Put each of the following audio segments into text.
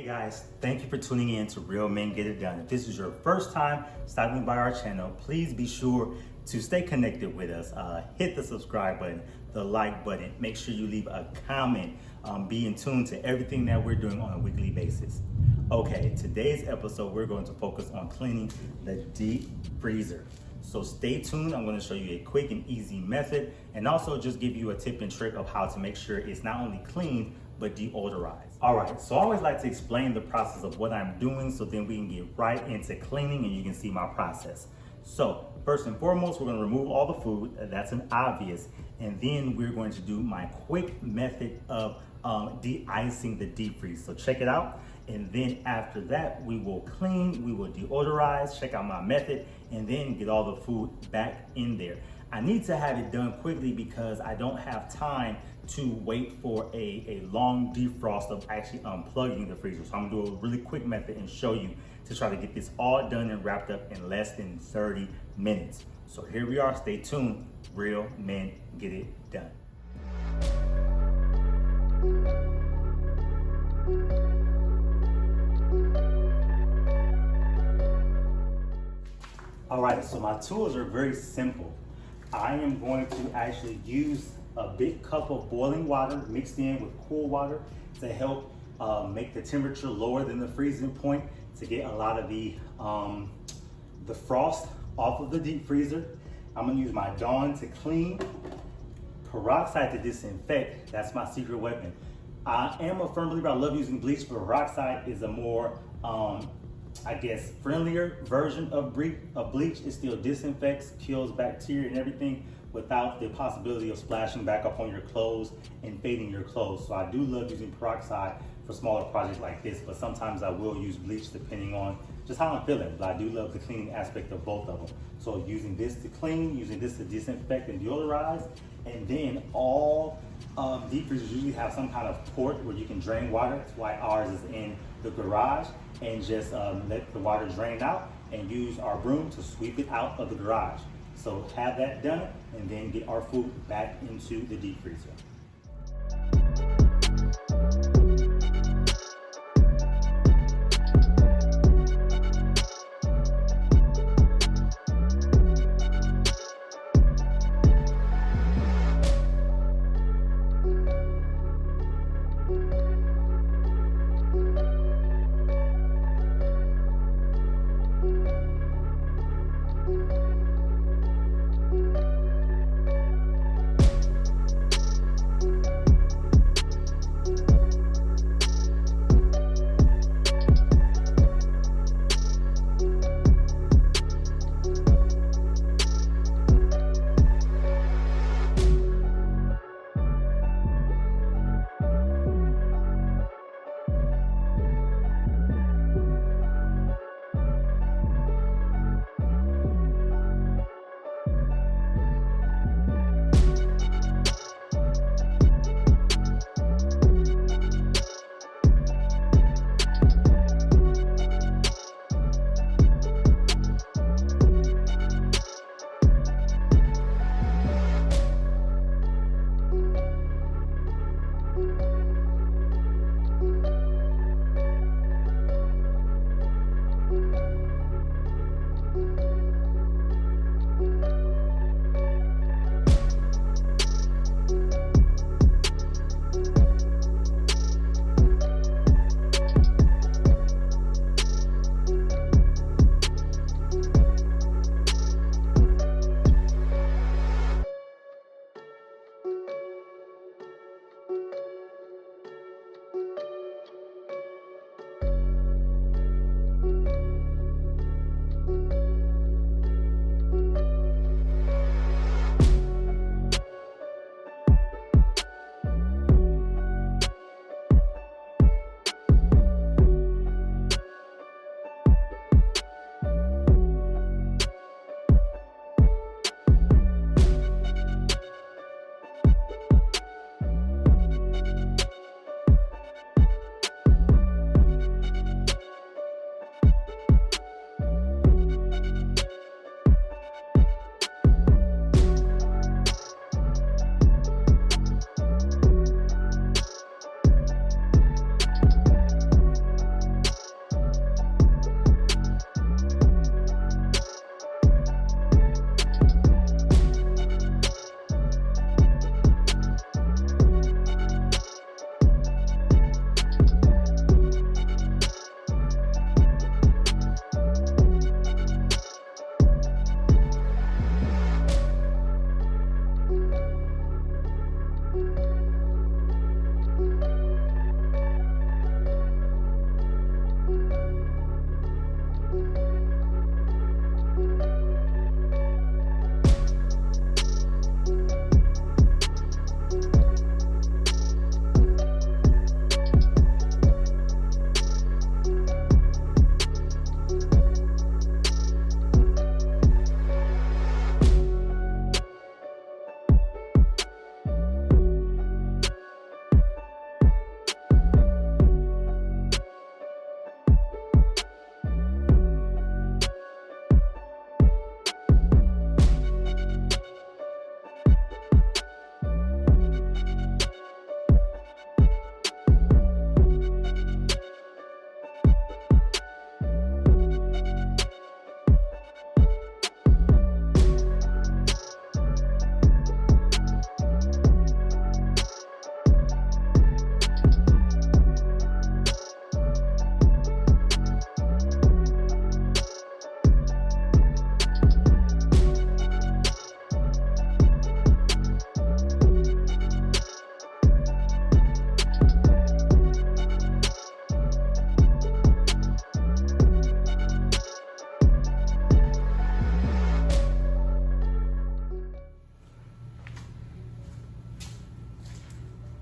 Hey guys, thank you for tuning in to Real Men Get It Done. If this is your first time stopping by our channel, please be sure to stay connected with us. Hit the subscribe button, the like button. Make sure you leave a comment. Be in tune to everything that we're doing on a weekly basis. Okay, today's episode, we're going to focus on cleaning the deep freezer. So stay tuned. I'm going to show you a quick and easy method and also just give you a tip and trick of how to make sure it's not only clean, but deodorized. All right, so I always like to explain the process of what I'm doing so then we can get right into cleaning and you can see my process. So first and foremost, we're gonna remove all the food, that's an obvious, and then we're going to do my quick method of de-icing the deep freeze. So check it out. And then after that, we will clean, we will deodorize, check out my method, and then get all the food back in there. I need to have it done quickly because I don't have time to wait for a long defrost of actually unplugging the freezer. So I'm gonna do a really quick method and show you to try to get this all done and wrapped up in less than 30 minutes. So here we are, stay tuned. Real men get it done. All right, so my tools are very simple. I am going to actually use a big cup of boiling water mixed in with cool water to help make the temperature lower than the freezing point to get a lot of the frost off of the deep freezer. I'm gonna use my Dawn to clean, peroxide to disinfect. That's my secret weapon. I am a firm believer, I love using bleach, but peroxide is a more, I guess, friendlier version of bleach. It still disinfects, kills bacteria and everything without the possibility of splashing back up on your clothes and fading your clothes. So I do love using peroxide for smaller projects like this, but sometimes I will use bleach depending on just how I'm feeling. But I do love the cleaning aspect of both of them. So using this to clean, using this to disinfect and deodorize, and then all deep freezers usually have some kind of port where you can drain water. That's why ours is in the garage, and just let the water drain out and use our broom to sweep it out of the garage. So have that done and then get our food back into the deep freezer.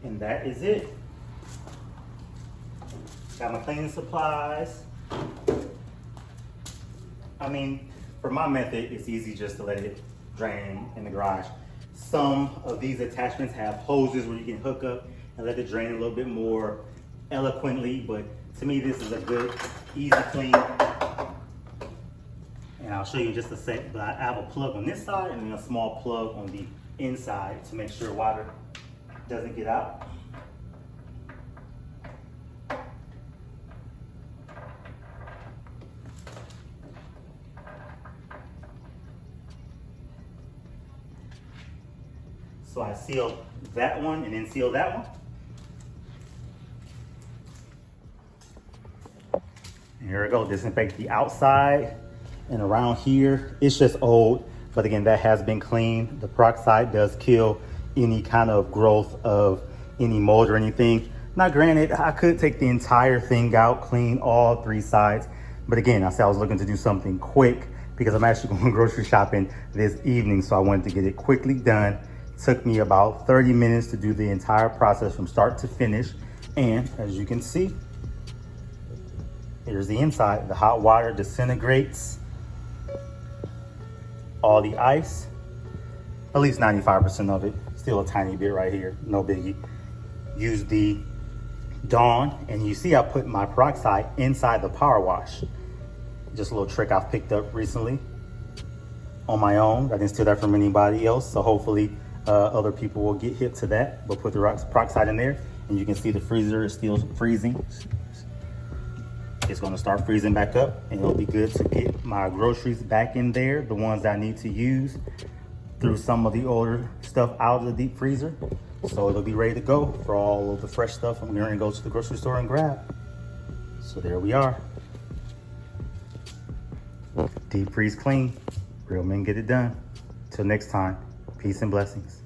And that is it. Got my cleaning supplies. I mean, for my method, it's easy just to let it drain in the garage. Some of these attachments have hoses where you can hook up and let it drain a little bit more eloquently, but to me, this is a good, easy clean. And I'll show you in just a sec, but I have a plug on this side and then a small plug on the inside to make sure water doesn't get out. So I seal that one and then seal that one. And here we go, disinfect the outside and around here. It's just old, but again, that has been cleaned. The peroxide does kill any kind of growth of any mold or anything. Now granted, I could take the entire thing out, clean all 3 sides. But again, I said I was looking to do something quick because I'm actually going grocery shopping this evening. So I wanted to get it quickly done. Took me about 30 minutes to do the entire process from start to finish. And as you can see, here's the inside. The hot water disintegrates all the ice, at least 95% of it. Still a tiny bit right here, no biggie. Use the Dawn, and you see I put my peroxide inside the power wash. Just a little trick I've picked up recently on my own. I didn't steal that from anybody else, so hopefully other people will get hip to that. But put the peroxide in there, and you can see the freezer is still freezing. It's gonna start freezing back up, and it'll be good to get my groceries back in there, the ones that I need to use, through some of the older stuff out of the deep freezer. So it'll be ready to go for all of the fresh stuff I'm gonna go to the grocery store and grab. So there we are. Deep freeze clean. Real men get it done. Till next time, peace and blessings.